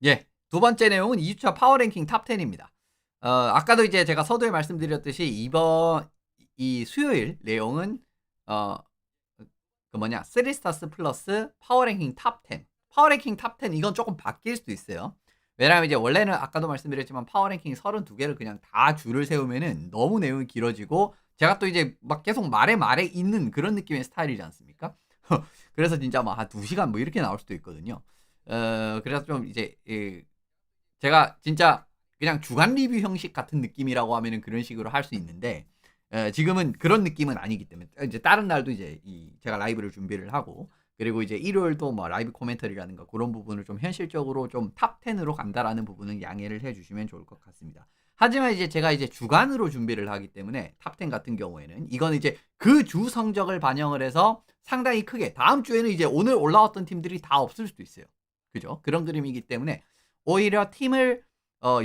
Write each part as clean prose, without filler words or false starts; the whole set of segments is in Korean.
예. 두 번째 내용은 2주차 파워랭킹 탑 10입니다. 아까도 이제 제가 서두에 말씀드렸듯이 이번 이 수요일 내용은 어 그 뭐냐 3 스타스 플러스 파워랭킹 탑 10. 파워랭킹 탑 10 이건 쪼끔 바뀔 수도 있어요. 왜냐하면 이제 원래는 아까도 말씀드렸지만 파워랭킹 32 개를 그냥 다 줄을 세우면은 너무 내용이 길어지고 제가 또 이제 막 계속 말에 있는 그런 느낌의 스타일이지 않습니까? 그래서 진짜 막 한 2 시간 뭐 이렇게 나올 수도 있거든요. 그래서 좀 이제 제가 진짜 그냥 주간 리뷰 형식 같은 느낌이라고 하면은 그런 식으로 할 수 있는데 지금은 그런 느낌은 아니기 때문에 이제 다른 날도 이제 제가 라이브를 준비를 하고 그리고 이제 일요일도 뭐 라이브 코멘터리라든가 그런 부분을 좀 현실적으로 좀 탑 10 으로 간다라는 부분은 양해를 해 주시면 좋을 것 같습니다. 하지만 이제 제가 이제 주간으로 준비를 하기 때문에 탑 10 같은 경우에는 이거는 이제 그 주 성적을 반영을 해서 상당히 크게 다음 주에는 이제 오늘 올라왔던 팀들이 다 없을 수도 있어요. 그죠? 그런 그림이기 때문에 오히려 팀을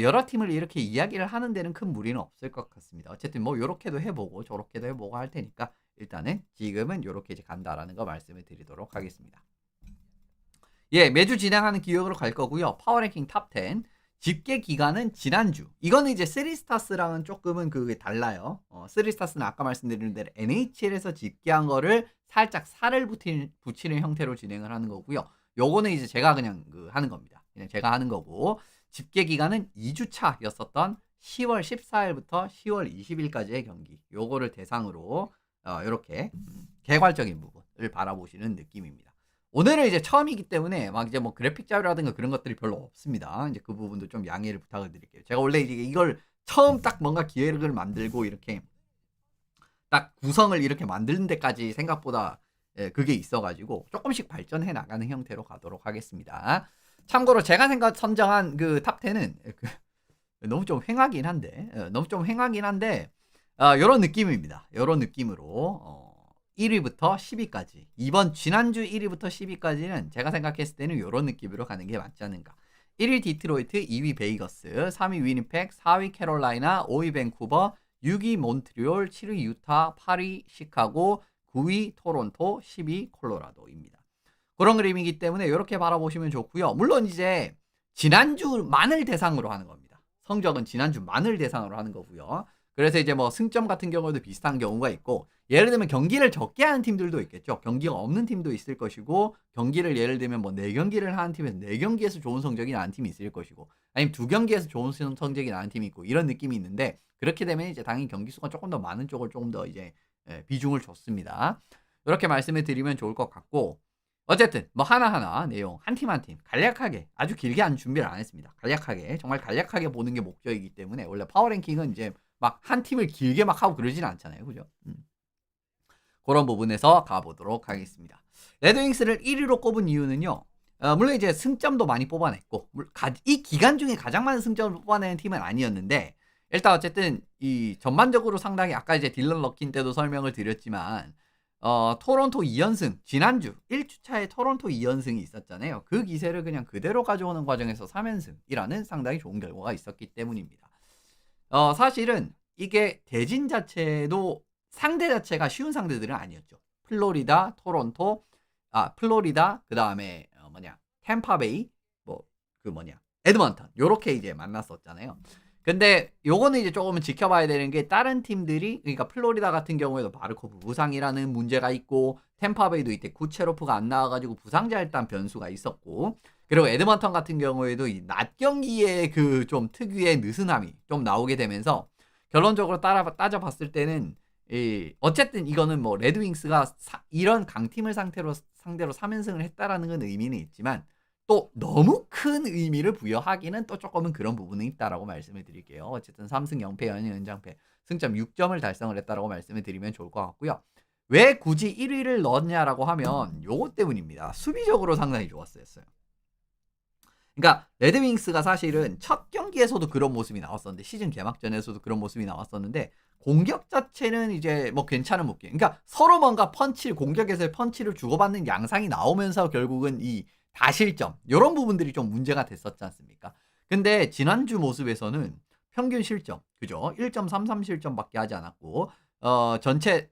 여러 팀을 이렇게 이야기를 하는 데는 큰 무리는 없을 것 같습니다. 어쨌든 뭐 요렇게도 해 보고 저렇게도 해 보고 할 테니까 일단은 지금은 요렇게 이제 간다라는 거 말씀을 드리도록 하겠습니다. 예, 매주 진행하는 기획으로 갈 거고요. 파워랭킹 탑 10. 집계 기간은 지난주. 이거는 이제 3 스타스랑은 조금은 그게 달라요. 3 스타스는 아까 말씀드린 대로 NHL에서 집계한 거를 살짝 살을 붙이는 형태로 진행을 하는 거고요. 요거는 이제 제가 그냥 하는 겁니다. 그냥 제가 하는 거고 집계 기간은 2주 차였었던 10월 14일부터 10월 20일까지의 경기. 요거를 대상으로 요렇게 개괄적인 부분을 바라보시는 느낌입니다. 오늘은 이제 처음이기 때문에 막 이제 뭐 그래픽 자료라든가 그런 것들이 별로 없습니다. 이제 그 부분도 좀 양해를 부탁을 드릴게요. 제가 원래 이제 이걸 처음 딱 뭔가 기획을 만들고 이렇게 딱 구성을 이렇게 만드는 데까지 생각보다 그게 있어 가지고 조금씩 발전해 나가는 형태로 가도록 하겠습니다. 참고로 제가 선정한 그 탑 10은 너무 좀 횡하긴 한데 요런 느낌입니다. 요런 느낌으로 1 위부터 10 위까지 지난주 1 위부터 10 위까지는 제가 생각했을 때는 요런 느낌으로 가는 게 맞지 않은가. 1 위 디트로이트, 2 위 베이거스, 3 위 위니펙, 4 위 캐롤라이나, 5 위 밴쿠버, 6 위 몬트리올, 7 위 유타, 8 위 시카고, 9 위 토론토, 10 위 콜로라도입니다. 그런 그림이기 때문에 요렇게 바라보시면 좋고요. 물론 이제 지난주만을 대상으로 하는 겁니다. 성적은 지난주만을 대상으로 하는 거고요. 그래서 이제 뭐 승점 같은 경우도 비슷한 경우가 있고 예를 들면 경기를 적게 하는 팀들도 있겠죠. 경기가 없는 팀도 있을 것이고 경기를 예를 들면 뭐 4경기를 하는 팀에서 4경기에서 좋은 성적이 나는 팀이 있을 것이고 아니면 2경기에서 좋은 성적이 나는 팀이 있고 이런 느낌이 있는데 그렇게 되면 이제 당연히 경기 수가 조금 더 많은 쪽을 조금 더 이제 비중을 줬습니다. 이렇게 말씀을 드리면 좋을 것 같고 어쨌든 뭐 하나하나 내용 한 팀 한 팀 간략하게 아주 길게 한 준비를 안 했습니다. 간략하게 정말 간략하게 보는 게 목적이기 때문에 원래 파워랭킹은 이제 막 한 팀을 길게 막 하고 그러지는 않잖아요. 그죠? 그런 부분에서 가보도록 하겠습니다. 레드윙스를 1위로 꼽은 이유는요. 물론 이제 승점도 많이 뽑아냈고 이 기간 중에 가장 많은 승점을 뽑아내는 팀은 아니었는데 일단 어쨌든 이 전반적으로 상당히 아까 이제 딜런 럭킨 때도 설명을 드렸지만 토론토 2연승 지난주 1주차에 토론토 2연승이 있었잖아요. 그 기세를 그냥 그대로 가져오는 과정에서 3연승이라는 상당히 좋은 결과가 있었기 때문입니다. 사실은 이게 대진 자체도 상대 자체가 쉬운 상대들은 아니었죠. 플로리다, 토론토, 플로리다, 그 다음에 템파베이, 에드먼턴 요렇게 이제 만났었잖아요. 근데 요거는 이제 조금은 지켜봐야 되는 게 다른 팀들이 그러니까 플로리다 같은 경우에도 바르코프 부상이라는 문제가 있고 템파베이도 이때 구체로프가 안 나와가지고 부상자 일단 변수가 있었고 그리고 에드먼턴 같은 경우에도 이 낮 경기에 그 좀 특유의 느슨함이 좀 나오게 되면서 결론적으로 따져봤을 때는 어쨌든 이거는 뭐 레드윙스가 이런 강팀을 상대로 3연승을 했다라는 건 의미는 있지만 또 너무 큰 의미를 부여하기는 또 조금은 그런 부분은 있다라고 말씀을 드릴게요. 어쨌든 3승 0패 연장패 승점 6점을 달성을 했다라고 말씀을 드리면 좋을 것 같고요. 왜 굳이 1위를 넣었냐라고 하면 요것 때문입니다. 수비적으로 상당히 좋았어요. 그러니까 레드윙스가 사실은 첫 경기에서도 그런 모습이 나왔었는데 시즌 개막전에서도 그런 모습이 나왔었는데 공격 자체는 이제 뭐 괜찮은 모습. 그러니까 서로 뭔가 공격에서 펀치를 주고받는 양상이 나오면서 결국은 이 다실점 이런 부분들이 좀 문제가 됐었지 않습니까? 근데 지난주 모습에서는 평균 실점 그죠? 1.33 실점밖에 하지 않았고 전체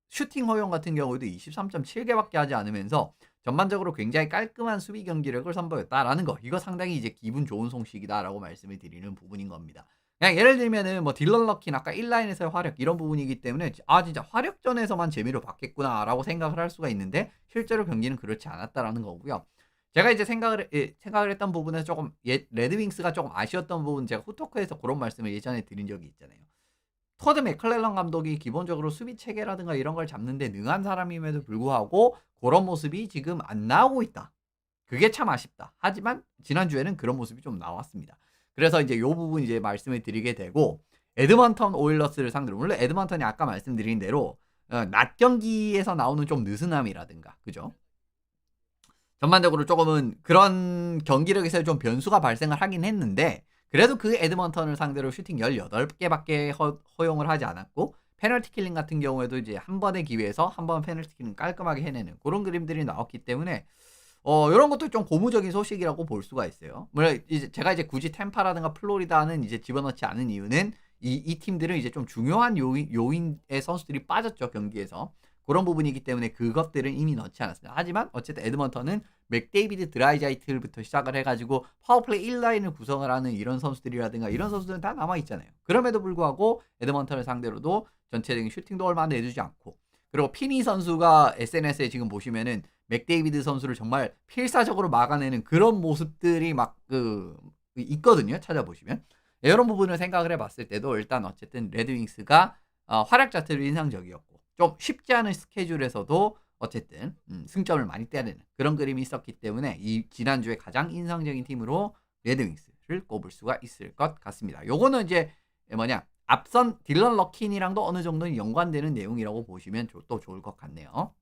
슈팅 허용 같은 경우도 23.7개밖에 하지 않으면서 전반적으로 굉장히 깔끔한 수비 경기력을 선보였다라는 거. 이거 상당히 이제 기분 좋은 소식이다라고 말씀을 드리는 부분인 겁니다. 그냥 예를 들면은 뭐 딜런 러킨 아까 1라인에서의 화력 이런 부분이기 때문에 진짜 화력전에서만 재미로 봤겠구나라고 생각을 할 수가 있는데 실제로 경기는 그렇지 않았다라는 거고요. 제가 이제 생각을 했던 부분에서 조금 레드윙스가 조금 아쉬웠던 부분 제가 후토크에서 그런 말씀을 예전에 드린 적이 있잖아요. 토드 맥클렐런 감독이 기본적으로 수비 체계라든가 이런 걸 잡는 데 능한 사람임에도 불구하고 그런 모습이 지금 안 나오고 있다. 그게 참 아쉽다. 하지만 지난주에는 그런 모습이 좀 나왔습니다. 그래서 이제 요 부분 이제 말씀을 드리게 되고 에드먼턴 오일러스를 상대로 물론 에드먼턴이 아까 말씀드린 대로 낮 경기에서 나오는 좀 느슨함이라든가 그죠? 전반적으로 조금은 그런 경기력에서 좀 변수가 발생을 하긴 했는데 그래도 그 에드먼턴을 상대로 슈팅 18개밖에 허용을 하지 않았고 페널티 킬링 같은 경우에도 이제 한 번의 기회에서 한 번 페널티 킬링 깔끔하게 해내는 그런 그림들이 나왔기 때문에 이런 것도 좀 고무적인 소식이라고 볼 수가 있어요. 물론 이제 제가 이제 굳이 템파라든가 플로리다는 이제 집어넣지 않은 이유는 이 팀들은 이제 좀 중요한 요인의 선수들이 빠졌죠 경기에서. 그런 부분이기 때문에 그것들은 이미 넣지 않았습니다. 하지만 어쨌든 에드먼턴은 맥데이비드 드라이자이트부터 시작을 해가지고 파워플레이 1라인을 구성을 하는 이런 선수들이라든가 이런 선수들은 다 남아있잖아요. 그럼에도 불구하고 에드먼턴을 상대로도 전체적인 슈팅도 얼마 내주지 않고 그리고 피니 선수가 SNS에 지금 보시면은 맥데이비드 선수를 정말 필사적으로 막아내는 그런 모습들이 막 있거든요. 찾아보시면 이런 부분을 생각을 해봤을 때도 일단 어쨌든 레드윙스가 활약 자체로 인상적이었고 좀 쉽지 않은 스케줄에서도 어쨌든 승점을 많이 떼내는 그런 그림이 있었기 때문에 이 지난주에 가장 인상적인 팀으로 레드윙스를 꼽을 수가 있을 것 같습니다. 요거는 이제 앞선 딜런 러킨이랑도 어느 정도는 연관되는 내용이라고 보시면 또 좋을 것 같네요.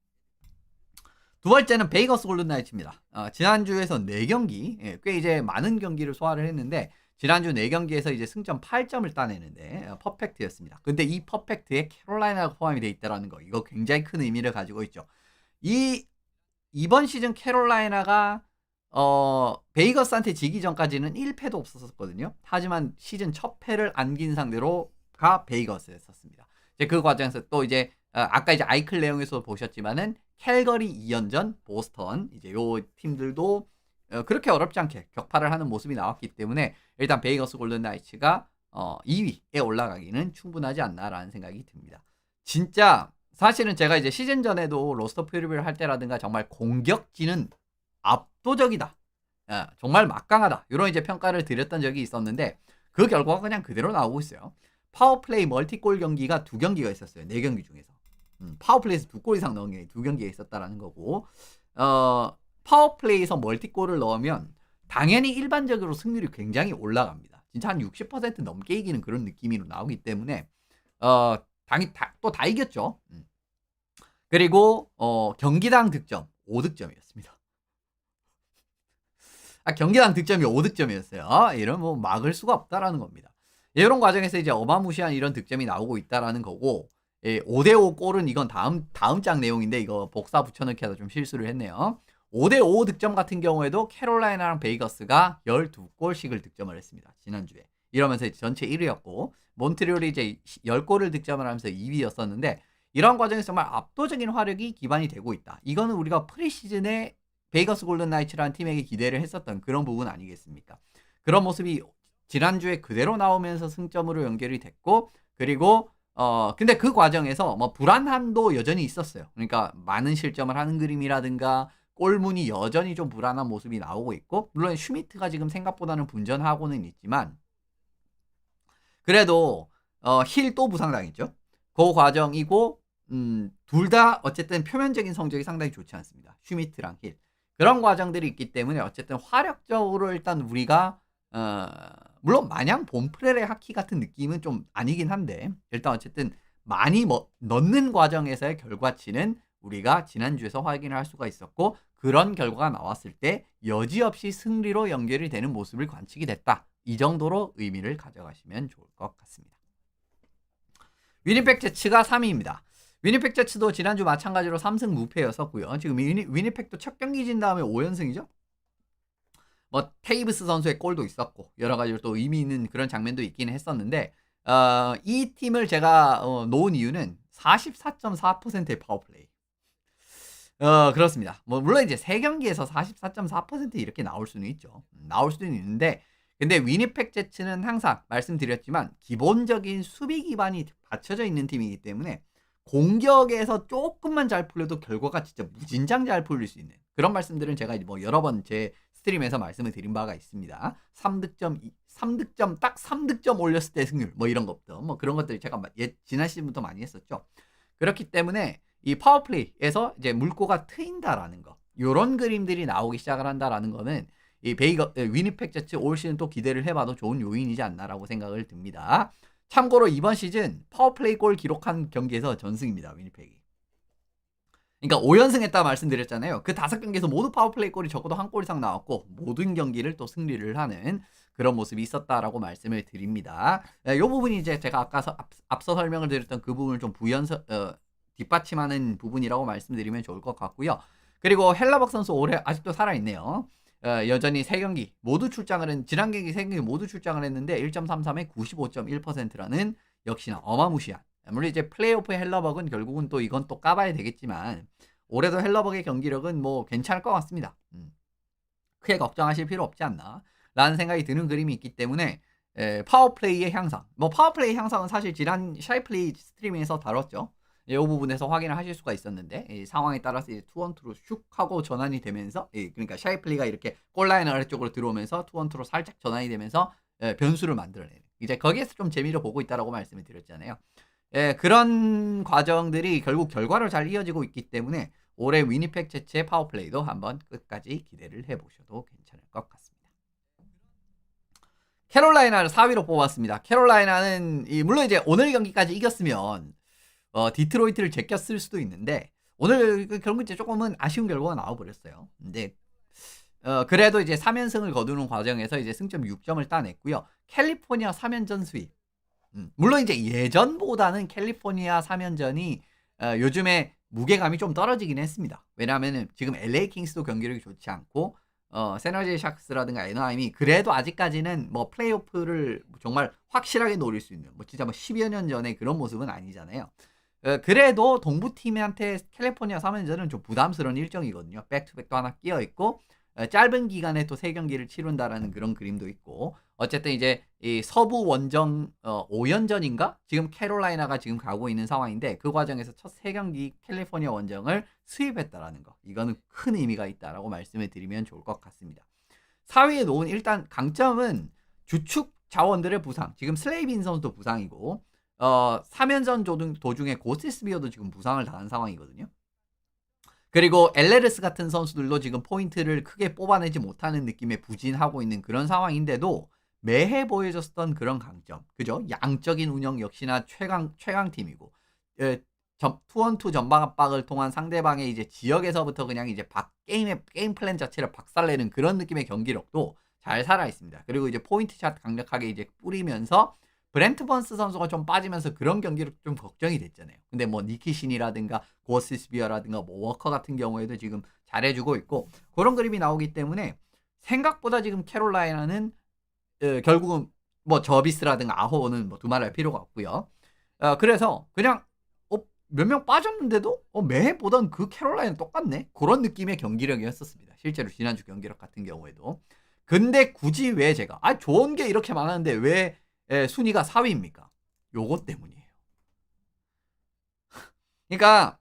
두 번째는 베이거스 골든나이츠입니다. 지난주에서 4경기, 꽤 이제 많은 경기를 소화를 했는데 지난주 4경기에서 이제 승점 8점을 따내는데 퍼펙트였습니다. 근데 이 퍼펙트에 캐롤라이나가 포함이 되어 있다는 거 이거 굉장히 큰 의미를 가지고 있죠. 이번 시즌 캐롤라이나가 베이거스한테 지기 전까지는 1패도 없었거든요. 하지만 시즌 첫 패를 안긴 상대로가 베이거스였었습니다. 이제 그 과정에서 또 이제 아까 이제 아이클 내용에서 보셨지만은 캘거리 2연전, 보스턴 이제 요 팀들도 그렇게 어렵지 않게 격파를 하는 모습이 나왔기 때문에 일단 베이거스 골든나이츠가 2위에 올라가기는 충분하지 않나라는 생각이 듭니다. 진짜 사실은 제가 이제 시즌 전에도 로스터 프리뷰를 할 때라든가 정말 공격진은 압도적이다. 정말 막강하다. 이런 이제 평가를 드렸던 적이 있었는데 그 결과가 그냥 그대로 나오고 있어요. 파워플레이 멀티골 경기가 2경기가 있었어요. 4경기 중에서. 파워플레이에서 2골 이상 넣은 게 2경기가 있었다라는 거고 파워플레이에서 멀티골을 넣으면 당연히 일반적으로 승률이 굉장히 올라갑니다. 진짜 한 60% 넘게 이기는 그런 느낌으로 나오기 때문에 또 다 이겼죠. 그리고 경기당 득점 5득점이었습니다. 경기당 득점이 5득점이었어요. 이런 뭐 막을 수가 없다라는 겁니다. 이런 과정에서 이제 어마무시한 이런 득점이 나오고 있다라는 거고 5대5 골은 이건 다음 장 내용인데 이거 복사 붙여넣기 하다 좀 실수를 했네요. 5대5 득점 같은 경우에도 캐롤라이나랑 베이거스가 12골씩을 득점을 했습니다. 지난주에. 이러면서 전체 1위였고 몬트리올이 이제 10골을 득점을 하면서 2위였었는데 이런 과정에서 정말 압도적인 화력이 기반이 되고 있다. 이거는 우리가 프리시즌에 베이거스 골든나이츠라는 팀에게 기대를 했었던 그런 부분 아니겠습니까? 그런 모습이 지난주에 그대로 나오면서 승점으로 연결이 됐고 그리고 근데 그 과정에서 뭐 불안함도 여전히 있었어요. 그러니까 많은 실점을 하는 그림이라든가 골문이 여전히 좀 불안한 모습이 나오고 있고 물론 슈미트가 지금 생각보다는 분전하고는 있지만 그래도 힐 또 부상당했죠. 그 과정이고 둘 다 어쨌든 표면적인 성적이 상당히 좋지 않습니다. 슈미트랑 힐. 그런 과정들이 있기 때문에 어쨌든 화력적으로 일단 우리가 물론 마냥 봄프레레 하키 같은 느낌은 좀 아니긴 한데 일단 어쨌든 많이 넣는 과정에서의 결과치는 우리가 지난주에서 확인을 할 수가 있었고 그런 결과가 나왔을 때 여지없이 승리로 연결이 되는 모습을 관측이 됐다. 이 정도로 의미를 가져가시면 좋을 것 같습니다. 위니펙 제츠가 3위입니다. 위니펙 제츠도 지난주 마찬가지로 3승 무패였었고요. 지금 위니펙도 첫 경기 진 다음에 5연승이죠. 뭐 테이브스 선수의 골도 있었고 여러 가지로 또 의미 있는 그런 장면도 있긴 했었는데 이 팀을 제가 놓은 이유는 44.4%의 파워플레이. 그렇습니다. 뭐 물론 이제 3경기에서 44.4% 이렇게 나올 수는 있죠. 나올 수는 있는데 근데 위니펙 제츠는 항상 말씀드렸지만 기본적인 수비 기반이 받쳐져 있는 팀이기 때문에 공격에서 조금만 잘 풀려도 결과가 진짜 무진장 잘 풀릴 수 있는 그런 말씀들은 제가 뭐 여러 번 제 스트림에서 말씀을 드린 바가 있습니다. 3득점 딱 3득점 올렸을 때 승률 뭐 이런 것부터 뭐 그런 것들 제가 지난 시즌부터 많이 했었죠. 그렇기 때문에 이 파워플레이에서 이제 물꼬가 트인다라는 거 요런 그림들이 나오기 시작을 한다라는 거는 이 위니펙 제츠 올 시즌 또 기대를 해봐도 좋은 요인이지 않나라고 생각을 듭니다. 참고로 이번 시즌 파워플레이 골 기록한 경기에서 전승입니다. 위니펙이. 그러니까 5연승 했다 말씀드렸잖아요. 그 5경기에서 모두 파워플레이 골이 적어도 한 골 이상 나왔고 모든 경기를 또 승리를 하는 그런 모습이 있었다라고 말씀을 드립니다. 이 부분이 이제 제가 아까 앞서 설명을 드렸던 그 부분을 좀 뒷받침하는 부분이라고 말씀드리면 좋을 것 같고요. 그리고 헬라벅 선수 올해 아직도 살아있네요. 여전히 3경기 모두 지난 경기 3경기 모두 출장을 했는데 1.33에 95.1%라는 역시나 어마무시한 물론 이제 플레이오프 헬라벅은 결국은 또 이건 또 까봐야 되겠지만 올해도 헬라벅의 경기력은 뭐 괜찮을 것 같습니다. 크게 걱정하실 필요 없지 않나 라는 생각이 드는 그림이 있기 때문에 파워플레이의 향상 뭐 파워플레이 향상은 사실 지난 샤이플레이 스트리밍에서 다뤘죠. 이 부분에서 확인을 하실 수가 있었는데 이 상황에 따라서 이제 투원투로 슉 하고 전환이 되면서 그러니까 샤이플리가 이렇게 골라인 아래쪽으로 들어오면서 투원투로 살짝 전환이 되면서 변수를 만들어내는 이제 거기에서 좀 재미를 보고 있다라고 말씀을 드렸잖아요. 그런 과정들이 결국 결과로 잘 이어지고 있기 때문에 올해 위니펙 제츠의 파워플레이도 한번 끝까지 기대를 해보셔도 괜찮을 것 같습니다. 캐롤라이나를 4위로 뽑았습니다. 캐롤라이나는 물론 이제 오늘 경기까지 이겼으면 디트로이트를 제꼈을 수도 있는데 오늘 결국 이제 조금은 아쉬운 결과가 나와버렸어요. 근데 그래도 이제 3연승을 거두는 과정에서 이제 승점 6점을 따냈고요. 캘리포니아 3연전 수입. 물론 이제 예전보다는 캘리포니아 3연전이 요즘에 무게감이 좀 떨어지긴 했습니다. 왜냐하면 지금 LA 킹스도 경기력이 좋지 않고 세너제 샥스라든가 애나하임이 그래도 아직까지는 뭐 플레이오프를 정말 확실하게 노릴 수 있는 뭐 진짜 뭐 10여 년 전에 그런 모습은 아니잖아요. 그래도 동부팀한테 캘리포니아 3연전은 좀 부담스러운 일정이거든요. 백투백도 하나 끼어있고 짧은 기간에 또 3경기를 치른다라는 그런 그림도 있고 어쨌든 이제 이 서부 원정 5연전인가? 지금 캐롤라이나가 지금 가고 있는 상황인데 그 과정에서 첫 3경기 캘리포니아 원정을 수입했다라는 거 이거는 큰 의미가 있다라고 말씀을 드리면 좋을 것 같습니다. 4위에 놓은 일단 강점은 주축 자원들의 부상 지금 슬레이빈 선수도 부상이고 3연전 도중에 고스스비어도 지금 부상을 당한 상황이거든요. 그리고 엘레르스 같은 선수들도 지금 포인트를 크게 뽑아내지 못하는 느낌에 부진하고 있는 그런 상황인데도 매해 보여줬던 그런 강점, 그죠? 양적인 운영 역시나 최강팀이고, 투원투 전방 압박을 통한 상대방의 이제 지역에서부터 그냥 이제 게임 플랜 자체를 박살내는 그런 느낌의 경기력도 잘 살아 있습니다. 그리고 이제 포인트샷 강력하게 이제 뿌리면서 브렌트 번스 선수가 좀 빠지면서 그런 경기력 좀 걱정이 됐잖아요. 근데 뭐 니키신이라든가 고스스비어라든가 뭐 워커 같은 경우에도 지금 잘해주고 있고 그런 그림이 나오기 때문에 생각보다 지금 캐롤라이나는 결국은 뭐 저비스라든가 아호는 뭐 두말할 필요가 없고요. 그래서 그냥 몇 명 빠졌는데도 매해 보던 그 캐롤라이나는 똑같네 그런 느낌의 경기력이었었습니다. 실제로 지난주 경기력 같은 경우에도. 근데 굳이 왜 제가 좋은 게 이렇게 많았는데 왜 순위가 4위입니까? 요것 때문이에요. 그러니까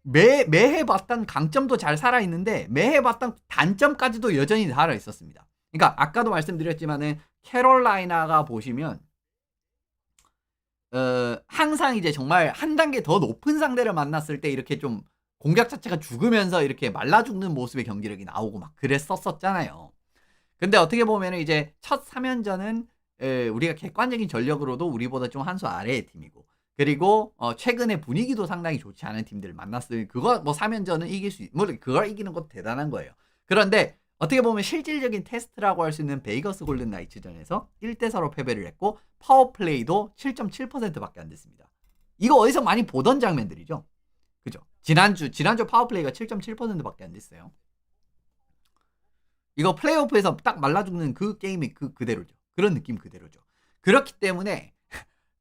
매해 봤던 강점도 잘 살아있는데 매해 봤던 단점까지도 여전히 살아있었습니다. 그러니까 아까도 말씀드렸지만은 캐롤라이나가 보시면 항상 이제 정말 한 단계 더 높은 상대를 만났을 때 이렇게 좀 공격 자체가 죽으면서 이렇게 말라 죽는 모습의 경기력이 나오고 막 그랬었잖아요. 근데 어떻게 보면 이제 첫 3연전은 우리가 객관적인 전력으로도 우리보다 좀 한 수 아래의 팀이고 그리고 최근에 분위기도 상당히 좋지 않은 팀들을 만났으니 그거 뭐 3연전은 이길 수 물론 그걸 이기는 것도 대단한 거예요. 그런데 어떻게 보면 실질적인 테스트라고 할 수 있는 베이거스 골든 나이츠전에서 1대4로 패배를 했고 파워플레이도 7.7%밖에 안 됐습니다. 이거 어디서 많이 보던 장면들이죠. 그죠? 지난주 파워플레이가 7.7%밖에 안 됐어요. 이거 플레이오프에서 딱 말라 죽는 그 게임이 그대로죠. 그런 느낌 그대로죠. 그렇기 때문에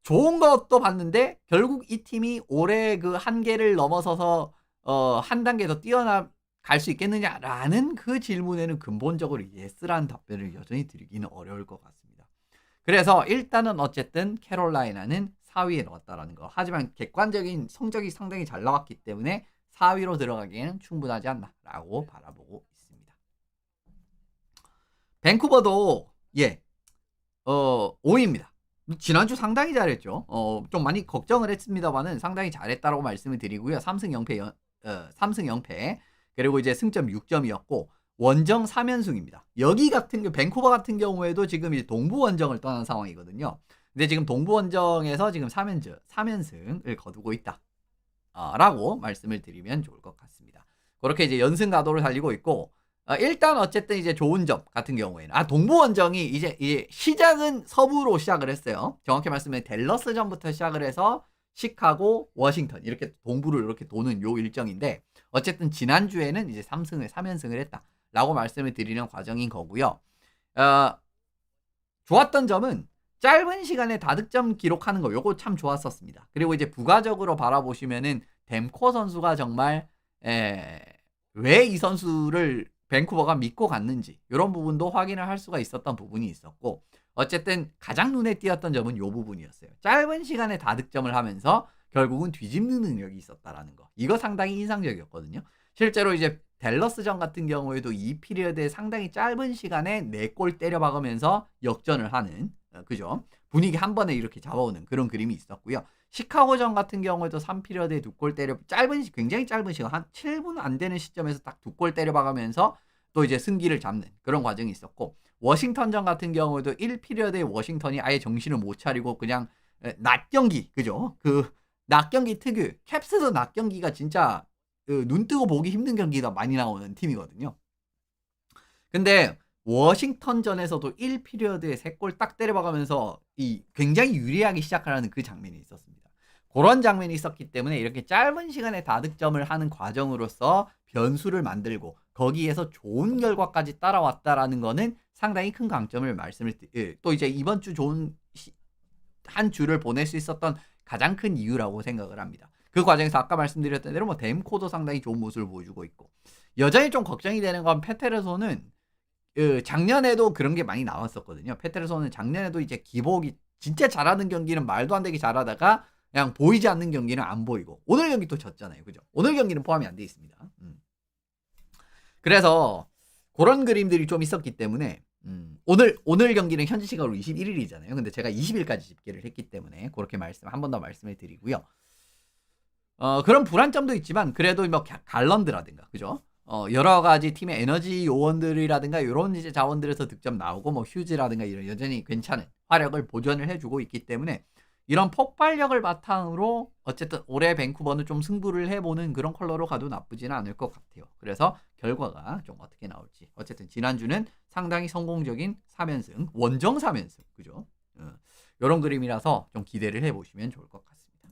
좋은 것도 봤는데 결국 이 팀이 올해 그 한계를 넘어서서 한 단계 더 뛰어나갈 수 있겠느냐라는 그 질문에는 근본적으로 예스라는 답변을 여전히 드리기는 어려울 것 같습니다. 그래서 일단은 어쨌든 캐롤라이나는 4위에 넣었다라는 거. 하지만 객관적인 성적이 상당히 잘 나왔기 때문에 4위로 들어가기에는 충분하지 않나라고 바라보고 있습니다. 밴쿠버도 5위입니다. 지난주 상당히 잘했죠. 좀 많이 걱정을 했습니다만은 상당히 잘했다라고 말씀을 드리고요. 3승 0패 그리고 이제 승점 6점이었고 원정 3연승입니다. 여기 같은 밴쿠버 같은 경우에도 지금 이제 동부 원정을 떠난 상황이거든요. 근데 지금 동부 원정에서 지금 3연승을 거두고 있다. 라고 말씀을 드리면 좋을 것 같습니다. 그렇게 이제 연승 가도를 달리고 있고 일단 어쨌든 이제 좋은 점 같은 경우에는 동부 원정이 이제 시작은 서부로 시작을 했어요. 정확히 말씀드리면 댈러스전부터 시작을 해서 시카고, 워싱턴 이렇게 동부를 이렇게 도는 요 일정인데 어쨌든 지난주에는 이제 3연승을 했다라고 말씀을 드리는 과정인 거고요. 좋았던 점은 짧은 시간에 다득점 기록하는 거 요거 참 좋았었습니다. 그리고 이제 부가적으로 바라보시면은 댐코 선수가 정말 왜 이 선수를 밴쿠버가 믿고 갔는지 이런 부분도 확인을 할 수가 있었던 부분이 있었고 어쨌든 가장 눈에 띄었던 점은 이 부분이었어요. 짧은 시간에 다득점을 하면서 결국은 뒤집는 능력이 있었다라는 거. 이거 상당히 인상적이었거든요. 실제로 이제 댈러스전 같은 경우에도 이 피리어드에 상당히 짧은 시간에 4골 때려 박으면서 역전을 하는 그죠? 분위기 한 번에 이렇게 잡아오는 그런 그림이 있었고요. 시카고전 같은 경우에도 3피리어드에 2골 때려 굉장히 짧은 시간 한 7분 안 되는 시점에서 딱 2골 때려 박으면서 또 이제 승기를 잡는 그런 과정이 있었고 워싱턴전 같은 경우에도 1피리어드에 워싱턴이 아예 정신을 못 차리고 그냥 낮 경기 그죠? 그 낮 경기 특유 캡스도 낮 경기가 진짜 눈 뜨고 보기 힘든 경기가 많이 나오는 팀이거든요. 근데 워싱턴전에서도 1피리어드에 3골 딱 때려박으면서 굉장히 유리하게 시작하는 그 장면이 있었습니다. 그런 장면이 있었기 때문에 이렇게 짧은 시간에 다득점을 하는 과정으로서 변수를 만들고 거기에서 좋은 결과까지 따라왔다라는 거는 상당히 큰 강점을 또 이제 이번 주 좋은 한 주를 보낼 수 있었던 가장 큰 이유라고 생각을 합니다. 그 과정에서 아까 말씀드렸던 대로 댐코도 상당히 좋은 모습을 보여주고 있고 여전히 좀 걱정이 되는 건 페테르소는 작년에도 그런 게 많이 나왔었거든요. 페테르소는 작년에도 이제 기복이 진짜 잘하는 경기는 말도 안 되게 잘하다가 그냥 보이지 않는 경기는 안 보이고 오늘 경기 또 졌잖아요. 그죠? 오늘 경기는 포함이 안 돼 있습니다. 그래서 그런 그림들이 좀 있었기 때문에 오늘 경기는 현지 시각으로 21일이잖아요. 근데 제가 20일까지 집계를 했기 때문에 그렇게 한 번 더 말씀을 드리고요. 그런 불안점도 있지만 그래도 뭐 갈런드라든가 그죠? 여러 가지 팀의 에너지 요원들이라든가 이런 이제 자원들에서 득점 나오고 뭐 휴즈라든가 이런 여전히 괜찮은 화력을 보존을 해주고 있기 때문에 이런 폭발력을 바탕으로 어쨌든 올해 밴쿠버는 좀 승부를 해보는 그런 컬러로 가도 나쁘지는 않을 것 같아요. 그래서 결과가 좀 어떻게 나올지 어쨌든 지난주는 상당히 성공적인 3연승 원정 3연승 그죠? 이런 그림이라서 좀 기대를 해보시면 좋을 것 같습니다.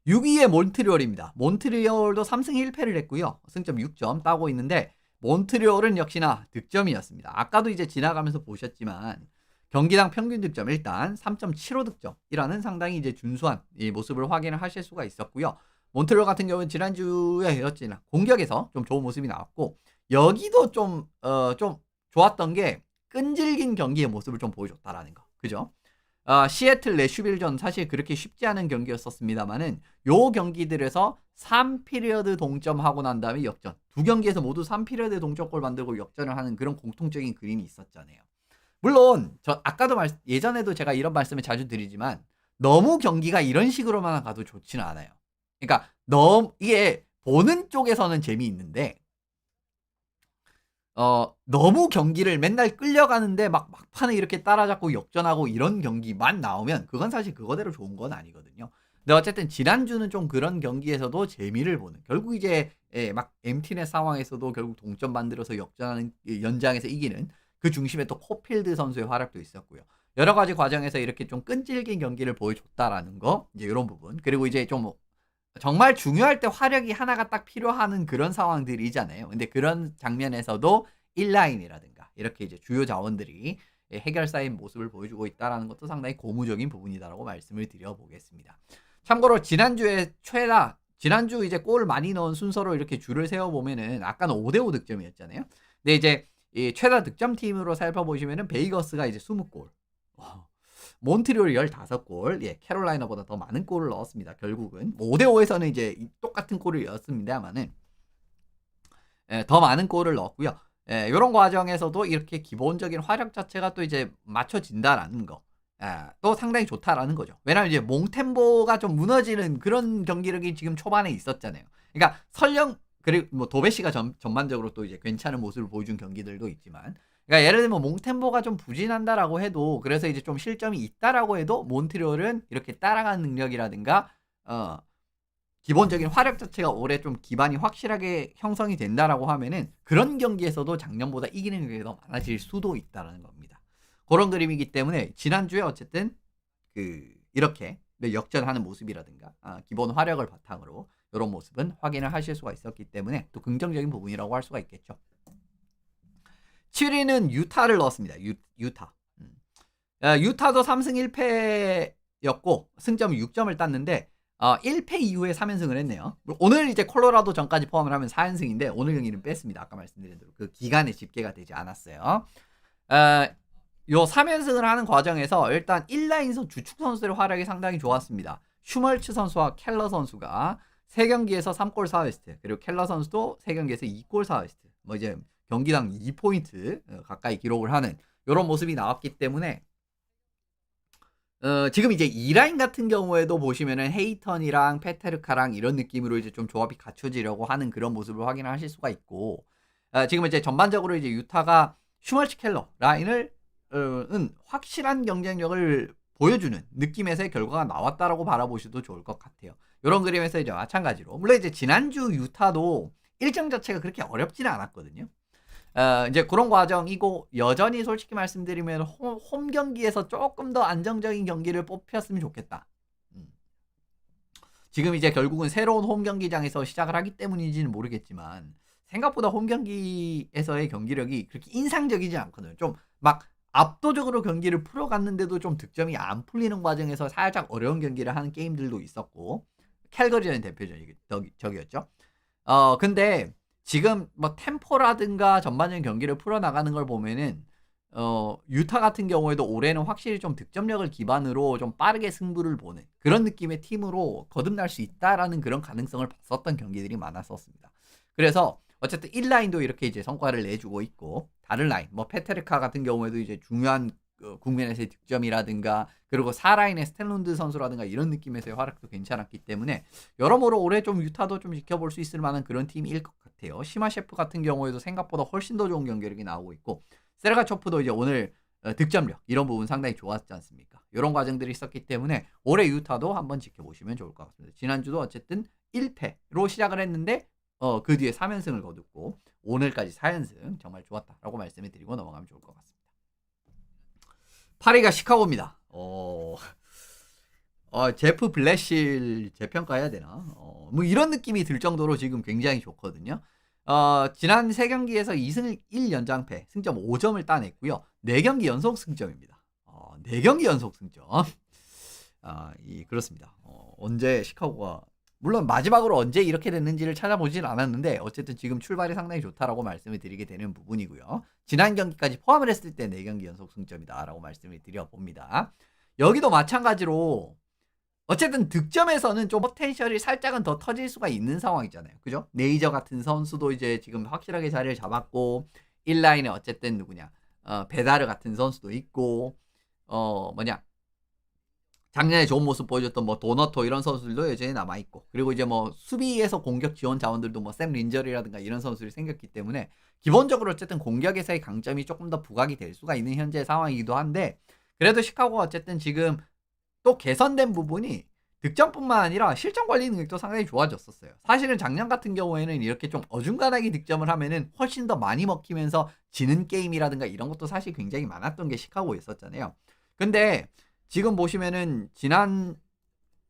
6위의 몬트리올입니다. 몬트리올도 3승 1패를 했고요. 승점 6점 따고 있는데 몬트리올은 역시나 득점이었습니다. 아까도 이제 지나가면서 보셨지만 경기당 평균 득점 일단 3.75득점이라는 상당히 이제 준수한 이 모습을 확인을 하실 수가 있었고요. 몬트리올 같은 경우는 지난주에 공격에서 좀 좋은 모습이 나왔고 여기도 좀 좋았던 게 끈질긴 경기의 모습을 좀 보여줬다라는 거. 그죠? 시애틀 내슈빌전 사실 그렇게 쉽지 않은 경기였었습니다만은 요 경기들에서 3피리어드 동점하고 난 다음에 역전. 두 경기에서 모두 3피리어드 동점골 만들고 역전을 하는 그런 공통적인 그림이 있었잖아요. 물론 저 아까도 예전에도 제가 이런 말씀을 자주 드리지만 너무 경기가 이런 식으로만 가도 좋지는 않아요. 그러니까 이게 보는 쪽에서는 재미있는데 너무 경기를 맨날 끌려가는데 막판에 이렇게 따라잡고 역전하고 이런 경기만 나오면 그건 사실 그거대로 좋은 건 아니거든요. 근데 어쨌든 지난주는 좀 그런 경기에서도 재미를 보는 결국 이제 막 MT넷 상황에서도 결국 동점 만들어서 역전하는 연장에서 이기는 그 중심에 또 코필드 선수의 활약도 있었고요. 여러 가지 과정에서 이렇게 좀 끈질긴 경기를 보여줬다라는 거 이제 이런 부분 그리고 이제 좀 정말 중요할 때 화력이 하나가 딱 필요한 그런 상황들이잖아요. 근데 그런 장면에서도 1라인이라든가 이렇게 이제 주요 자원들이 해결사인 모습을 보여주고 있다는 것도 상당히 고무적인 부분이다라고 말씀을 드려보겠습니다. 참고로 지난주에 지난주 이제 골 많이 넣은 순서로 이렇게 줄을 세워 보면은 아까는 5대5 득점이었잖아요. 근데 이제 이 최다 득점 팀으로 살펴보시면은 베이거스가 이제 20골. 몬트리올이 15골. 예, 캐롤라이나보다 더 많은 골을 넣었습니다. 결국은 5대5에서는 이제 똑같은 골을 넣었습니다만은 더 많은 골을 넣었고요. 예, 요런 과정에서도 이렇게 기본적인 화력 자체가 또 이제 맞춰진다라는 거. 또 상당히 좋다라는 거죠. 왜냐면 이제 몽템보가 좀 무너지는 그런 경기력이 지금 초반에 있었잖아요. 그러니까 설령 그리고 뭐 도베시가 전반적으로 또 이제 괜찮은 모습을 보여준 경기들도 있지만, 그러니까 예를 들면 몽템보가 좀 부진한다라고 해도, 그래서 이제 좀 실점이 있다라고 해도 몬트리올은 이렇게 따라가는 능력이라든가 기본적인 화력 자체가 올해 좀 기반이 확실하게 형성이 된다라고 하면은 그런 경기에서도 작년보다 이기는 경기가 더 많아질 수도 있다라는 겁니다. 그런 그림이기 때문에 지난주에 어쨌든 이렇게 역전하는 모습이라든가 기본 화력을 바탕으로 이런 모습은 확인을 하실 수가 있었기 때문에 또 긍정적인 부분이라고 할 수가 있겠죠. 7위는 유타를 넣었습니다. 유타. 유타도 3승 1패였고 승점 6점을 땄는데 1패 이후에 3연승을 했네요. 오늘 이제 콜로라도 전까지 포함을 하면 4연승인데 오늘 경기는 뺐습니다. 아까 말씀드린 대로 그 기간에 집계가 되지 않았어요. 요 3연승을 하는 과정에서 일단 1라인선 주축 선수들의 활약이 상당히 좋았습니다. 슈멀츠 선수와 켈러 선수가 3경기에서 3골 4어시스트, 그리고 켈러 선수도 3경기에서 2골 4어시스트, 뭐 이제 경기당 2포인트 가까이 기록을 하는 이런 모습이 나왔기 때문에 지금 이제 2라인 같은 경우에도 보시면은 헤이턴이랑 페테르카랑 이런 느낌으로 이제 좀 조합이 갖춰지려고 하는 그런 모습을 확인하실 수가 있고, 지금 이제 전반적으로 이제 유타가 슈멀츠 켈러 라인을 확실한 경쟁력을 보여주는 느낌에서의 결과가 나왔다라고 바라보셔도 좋을 것 같아요. 이런 그림에서 이제 마찬가지로 물론 이제 지난주 유타도 일정 자체가 그렇게 어렵지는 않았거든요. 이제 그런 과정이고, 여전히 솔직히 말씀드리면 홈 경기에서 조금 더 안정적인 경기를 뽑혔으면 좋겠다. 지금 이제 결국은 새로운 홈 경기장에서 시작을 하기 때문인지는 모르겠지만 생각보다 홈 경기에서의 경기력이 그렇게 인상적이지 않거든요. 좀 막 압도적으로 경기를 풀어갔는데도 좀 득점이 안 풀리는 과정에서 살짝 어려운 경기를 하는 게임들도 있었고, 캘거리전 대표적이었죠. 근데 지금 뭐 템포라든가 전반적인 경기를 풀어나가는 걸 보면은 유타 같은 경우에도 올해는 확실히 좀 득점력을 기반으로 좀 빠르게 승부를 보는 그런 느낌의 팀으로 거듭날 수 있다라는 그런 가능성을 봤었던 경기들이 많았었습니다. 그래서 어쨌든 1라인도 이렇게 이제 성과를 내주고 있고, 다른 라인 뭐 페테르카 같은 경우에도 이제 중요한 국면에서의 득점이라든가, 그리고 4라인의 스탠론드 선수라든가 이런 느낌에서의 활약도 괜찮았기 때문에 여러모로 올해 좀 유타도 좀 지켜볼 수 있을 만한 그런 팀일 것 같아요. 시마 셰프 같은 경우에도 생각보다 훨씬 더 좋은 경기력이 나오고 있고, 세르가초프도 이제 오늘 득점력 이런 부분 상당히 좋았지 않습니까? 이런 과정들이 있었기 때문에 올해 유타도 한번 지켜보시면 좋을 것 같습니다. 지난주도 어쨌든 1패로 시작을 했는데 그 뒤에 3연승을 거뒀고 오늘까지 4연승 정말 좋았다라고 말씀을 드리고 넘어가면 좋을 것 같습니다. 8위가 시카고입니다. 제프 블래실 재평가해야 되나? 뭐 이런 느낌이 들 정도로 지금 굉장히 좋거든요. 지난 3경기에서 2승 1연장패, 승점 5점을 따냈고요. 4경기 연속 승점입니다. 4경기 연속 승점. 그렇습니다. 언제 시카고가, 물론 마지막으로 언제 이렇게 됐는지를 찾아보진 않았는데 어쨌든 지금 출발이 상당히 좋다라고 말씀을 드리게 되는 부분이고요. 지난 경기까지 포함을 했을 때 4경기 연속 승점이다라고 말씀을 드려봅니다. 여기도 마찬가지로 어쨌든 득점에서는 좀 포텐셜이 살짝은 더 터질 수가 있는 상황이잖아요. 그죠? 네이저 같은 선수도 이제 지금 확실하게 자리를 잡았고, 1라인에 어쨌든 누구냐, 베다르 같은 선수도 있고, 작년에 좋은 모습 보여줬던 뭐 도너토 이런 선수들도 여전히 남아있고, 그리고 이제 뭐 수비에서 공격 지원 자원들도 뭐 샘 린저리라든가 이런 선수들이 생겼기 때문에 기본적으로 어쨌든 공격에서의 강점이 조금 더 부각이 될 수가 있는 현재 상황이기도 한데, 그래도 시카고가 어쨌든 지금 또 개선된 부분이 득점뿐만 아니라 실점 관리 능력도 상당히 좋아졌었어요. 사실은 작년 같은 경우에는 이렇게 좀 어중간하게 득점을 하면은 훨씬 더 많이 먹히면서 지는 게임이라든가 이런 것도 사실 굉장히 많았던 게 시카고였었잖아요. 근데 지금 보시면은 지난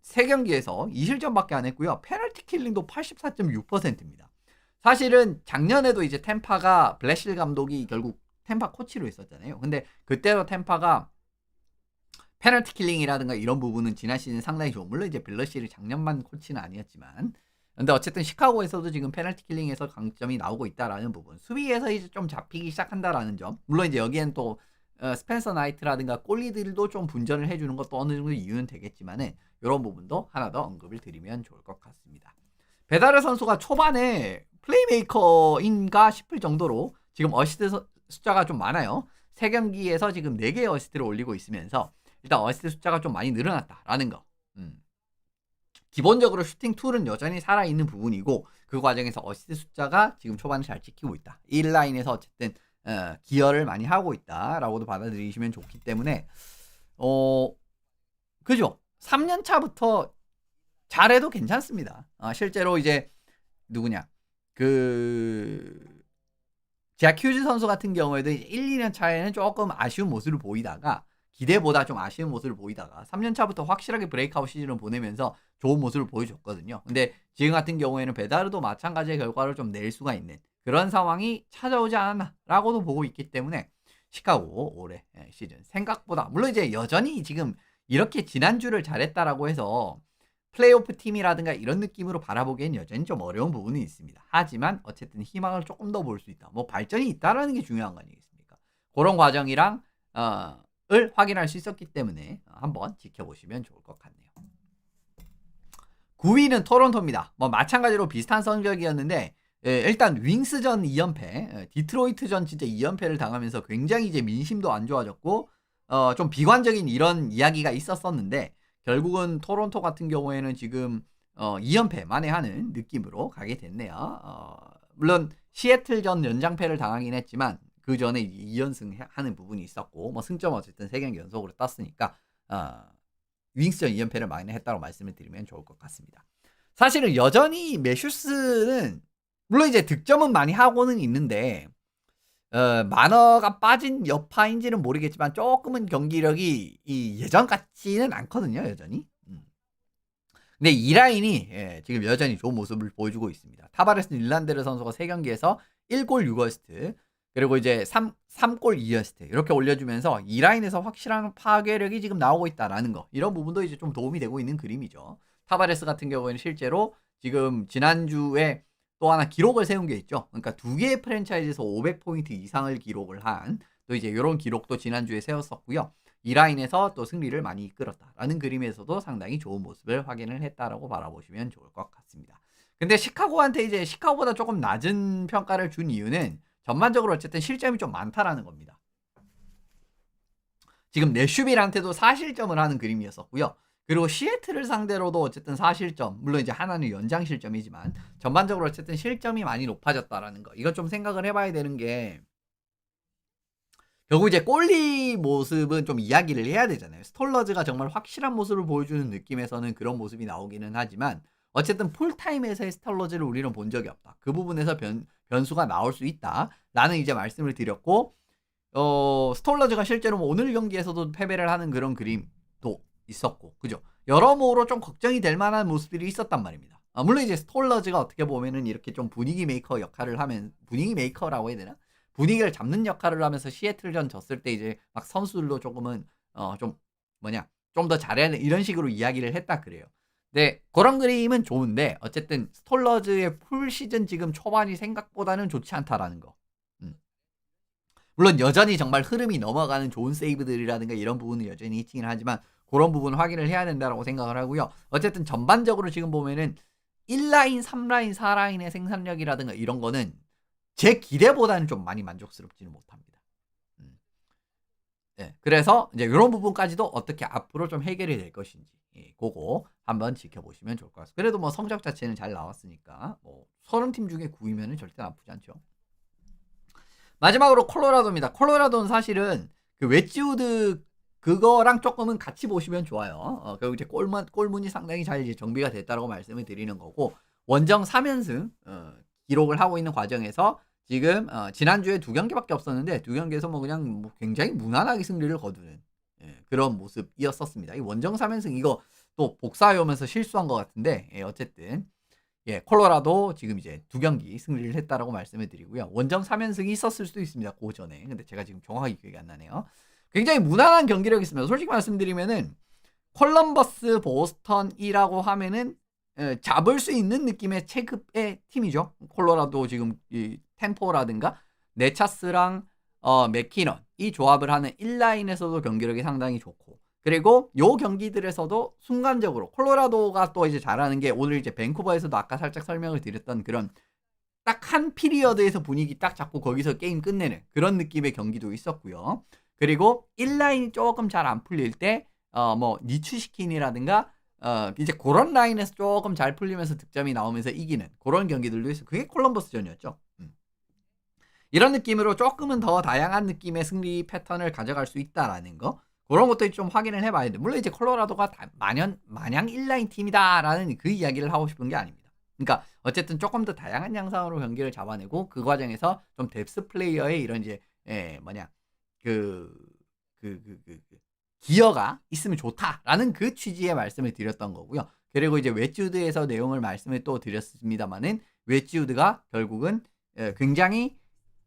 3경기에서 2실점밖에 안 했고요. 페널티 킬링도 84.6%입니다. 사실은 작년에도 이제 템파가 블래실 감독이 결국 템파 코치로 있었잖아요. 근데 그때도 템파가 페널티 킬링이라든가 이런 부분은 지난 시즌 상당히 좋은, 물론 이제 블러시를 작년만 코치는 아니었지만 근데 어쨌든 시카고에서도 지금 페널티 킬링에서 강점이 나오고 있다라는 부분. 수비에서 이제 좀 잡히기 시작한다라는 점. 물론 이제 여기엔 또 스펜서 나이트라든가 골리들도 좀 분전을 해주는 것도 어느 정도 이유는 되겠지만은 이런 부분도 하나 더 언급을 드리면 좋을 것 같습니다. 베다르 선수가 초반에 플레이메이커인가 싶을 정도로 지금 어시스트 숫자가 좀 많아요. 3경기에서 지금 4개의 어시스트를 올리고 있으면서 일단 어시스트 숫자가 좀 많이 늘어났다라는 거. 기본적으로 슈팅 툴은 여전히 살아있는 부분이고 그 과정에서 어시스트 숫자가 지금 초반에 잘 지키고 있다. 1라인에서 어쨌든 기여를 많이 하고 있다라고도 받아들이시면 좋기 때문에 그죠? 3년 차부터 잘해도 괜찮습니다. 실제로 이제 누구냐 제아 큐즈 선수 같은 경우에도 1, 2년 차에는 조금 아쉬운 모습을 보이다가 기대보다 좀 아쉬운 모습을 보이다가 3년 차부터 확실하게 브레이크아웃 시즌을 보내면서 좋은 모습을 보여줬거든요. 근데 지금 같은 경우에는 베다르도 마찬가지의 결과를 좀 낼 수가 있는 그런 상황이 찾아오지 않았나라고도 보고 있기 때문에 시카고 올해 시즌 생각보다 물론 이제 여전히 지금 이렇게 지난주를 잘했다라고 해서 플레이오프 팀이라든가 이런 느낌으로 바라보기엔 여전히 좀 어려운 부분이 있습니다. 하지만 어쨌든 희망을 조금 더 볼 수 있다. 뭐 발전이 있다라는 게 중요한 거 아니겠습니까? 그런 과정이랑 을 확인할 수 있었기 때문에 한번 지켜보시면 좋을 것 같네요. 9위는 토론토입니다. 뭐 마찬가지로 비슷한 성적이었는데 일단 윙스전 2연패, 디트로이트전 진짜 2연패를 당하면서 굉장히 이제 민심도 안 좋아졌고 좀 비관적인 이런 이야기가 있었었는데 결국은 토론토 같은 경우에는 지금 2연패 만회하는 느낌으로 가게 됐네요. 물론 시애틀전 연장패를 당하긴 했지만 그 전에 2연승 하는 부분이 있었고 뭐 승점 어쨌든 3경기 연속으로 땄으니까 윙스전 2연패를 만회했다고 말씀을 드리면 좋을 것 같습니다. 사실은 여전히 매슈스는 물론 이제 득점은 많이 하고는 있는데 만화가 빠진 여파인지는 모르겠지만 조금은 경기력이 예전 같지는 않거든요. 여전히. 근데 이 라인이 지금 여전히 좋은 모습을 보여주고 있습니다. 타바레스 릴란데르 선수가 3경기에서 1골 6어시스트 그리고 이제 3골 2어시스트 이렇게 올려주면서 이 라인에서 확실한 파괴력이 지금 나오고 있다라는 거 이런 부분도 이제 좀 도움이 되고 있는 그림이죠. 타바레스 같은 경우에는 실제로 지금 지난주에 또 하나 기록을 세운 게 있죠. 그러니까 2개의 프랜차이즈에서 500포인트 이상을 기록을 한 또 이제 이런 기록도 지난주에 세웠었고요. 이 라인에서 또 승리를 많이 이끌었다라는 그림에서도 상당히 좋은 모습을 확인을 했다라고 바라보시면 좋을 것 같습니다. 근데 시카고한테 이제 시카고보다 조금 낮은 평가를 준 이유는 전반적으로 어쨌든 실점이 좀 많다라는 겁니다. 지금 내슈빌한테도 4실점을 하는 그림이었었고요. 그리고 시애틀을 상대로도 어쨌든 4실점, 물론 이제 하나는 연장 실점이지만 전반적으로 어쨌든 실점이 많이 높아졌다라는 거. 이건 좀 생각을 해봐야 되는 게 결국 이제 골리 모습은 좀 이야기를 해야 되잖아요. 스톨러즈가 정말 확실한 모습을 보여주는 느낌에서는 그런 모습이 나오기는 하지만 어쨌든 풀타임에서의 스톨러즈를 우리는 본 적이 없다. 그 부분에서 변수가 나올 수 있다. 라는 이제 말씀을 드렸고 스톨러즈가 실제로 뭐 오늘 경기에서도 패배를 하는 그런 그림도 있었고 그죠? 여러모로 좀 걱정이 될 만한 모습들이 있었단 말입니다. 물론 이제 스톨러즈가 어떻게 보면은 이렇게 좀 분위기 메이커 역할을 하면 분위기 메이커라고 해야 되나? 분위기를 잡는 역할을 하면서 시애틀전 졌을 때 이제 막 선수들도 조금은 좀 더 잘해야 돼 이런 식으로 이야기를 했다 그래요. 네, 그런 그림은 좋은데 어쨌든 스톨러즈의 풀 시즌 지금 초반이 생각보다는 좋지 않다라는 거. 물론 여전히 정말 흐름이 넘어가는 좋은 세이브들이라든가 이런 부분은 여전히 있긴 하지만 그런 부분 확인을 해야 된다라고 생각을 하고요. 어쨌든 전반적으로 지금 보면은 1라인, 3라인, 4라인의 생산력이라든가 이런 거는 제 기대보다는 좀 많이 만족스럽지는 못합니다. 네, 그래서 이제 이런 부분까지도 어떻게 앞으로 좀 해결이 될 것인지 그거 한번 지켜보시면 좋을 것 같습니다. 그래도 뭐 성적 자체는 잘 나왔으니까 뭐 30팀 중에 9위면은 절대 나쁘지 않죠. 마지막으로 콜로라도입니다. 콜로라도는 사실은 그 웨지우드 그거랑 조금은 같이 보시면 좋아요. 결국 이제 골문이 상당히 잘 이제 정비가 됐다라고 말씀을 드리는 거고 원정 3연승 기록을 하고 있는 과정에서 지금 지난주에 2경기밖에 없었는데 2경기에서 뭐 그냥 뭐 굉장히 무난하게 승리를 거두는 그런 모습이었었습니다. 이 원정 3연승 이거 또 복사해 오면서 실수한 것 같은데 어쨌든 콜로라도 지금 이제 2경기 승리를 했다라고 말씀을 드리고요. 원정 3연승이 있었을 수도 있습니다. 그 전에. 근데 제가 지금 정확하게 기억이 안 나네요. 굉장히 무난한 경기력이 있습니다. 솔직히 말씀드리면은 콜럼버스, 보스턴이라고 하면은 잡을 수 있는 느낌의 체급의 팀이죠. 콜로라도 지금 이 템포라든가 네차스랑 맥키넌 이 조합을 하는 1라인에서도 경기력이 상당히 좋고, 그리고 요 경기들에서도 순간적으로 콜로라도가 또 이제 잘하는 게 오늘 이제 밴쿠버에서도 아까 살짝 설명을 드렸던 그런 딱 한 피리어드에서 분위기 딱 잡고 거기서 게임 끝내는 그런 느낌의 경기도 있었고요. 그리고 1라인이 조금 잘 안 풀릴 때 뭐 니추시킨이라든가 이제 그런 라인에서 조금 잘 풀리면서 득점이 나오면서 이기는 그런 경기들도 있어요. 그게 콜럼버스전이었죠. 이런 느낌으로 조금은 더 다양한 느낌의 승리 패턴을 가져갈 수 있다라는 거, 그런 것도 좀 확인을 해봐야 돼. 물론 이제 콜로라도가 마냥 1라인 팀이다라는 그 이야기를 하고 싶은 게 아닙니다. 그러니까 어쨌든 조금 더 다양한 양상으로 경기를 잡아내고 그 과정에서 좀 뎁스 플레이어의 이런 이제 그 기여가 있으면 좋다라는 그 취지의 말씀을 드렸던 거고요. 그리고 이제 웨지우드에서 내용을 말씀을 또 드렸습니다만은 웨지우드가 결국은 굉장히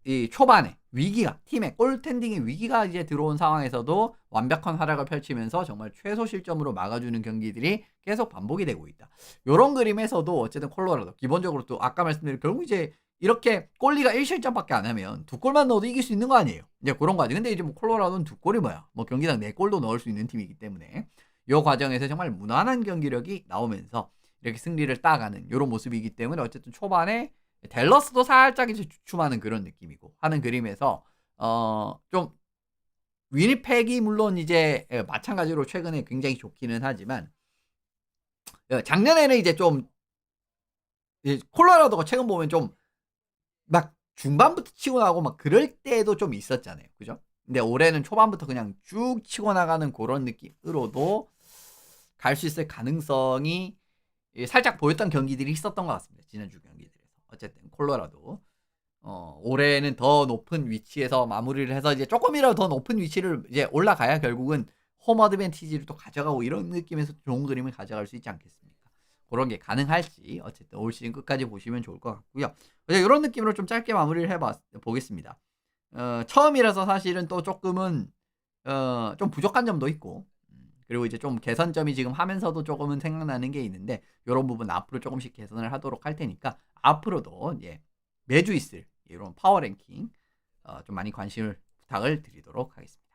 이 초반에 위기가, 팀의 골텐딩의 위기가 이제 들어온 상황에서도 완벽한 활약을 펼치면서 정말 최소 실점으로 막아주는 경기들이 계속 반복이 되고 있다. 요런 그림에서도 어쨌든 콜로라도 기본적으로 또 아까 말씀드린 결국 이제 이렇게 골리가 1실점밖에 안 하면 2골만 넣어도 이길 수 있는 거 아니에요. 이제 그런 과정. 근데 이제 뭐 콜로라도는 2골이 뭐야? 뭐 경기당 4골도 넣을 수 있는 팀이기 때문에 요 과정에서 정말 무난한 경기력이 나오면서 이렇게 승리를 따가는 요런 모습이기 때문에 어쨌든 초반에 댈러스도 살짝 이제 주춤하는 그런 느낌이고 하는 그림에서 좀 위니펙이 물론 이제 마찬가지로 최근에 굉장히 좋기는 하지만 작년에는 이제 좀 콜로라도가 최근 보면 좀 막 중반부터 치고 나가고 막 그럴 때도 좀 있었잖아요. 그죠? 근데 올해는 초반부터 그냥 쭉 치고 나가는 그런 느낌으로도 갈 수 있을 가능성이 살짝 보였던 경기들이 있었던 것 같습니다. 지난주 경기들에서. 어쨌든 콜로라도 올해는 더 높은 위치에서 마무리를 해서 이제 조금이라도 더 높은 위치를 이제 올라가야 결국은 홈 어드밴티지를 또 가져가고 이런 느낌에서 좋은 그림을 가져갈 수 있지 않겠습니까? 그런 게 가능할지 어쨌든 올 시즌 끝까지 보시면 좋을 것 같고요. 이런 느낌으로 좀 짧게 마무리를 해보겠습니다. 처음이라서 사실은 또 조금은 좀 부족한 점도 있고, 그리고 이제 좀 개선점이 지금 하면서도 조금은 생각나는 게 있는데 이런 부분 앞으로 조금씩 개선을 하도록 할 테니까 앞으로도 매주 있을 이런 파워 랭킹 좀 많이 관심을 부탁을 드리도록 하겠습니다.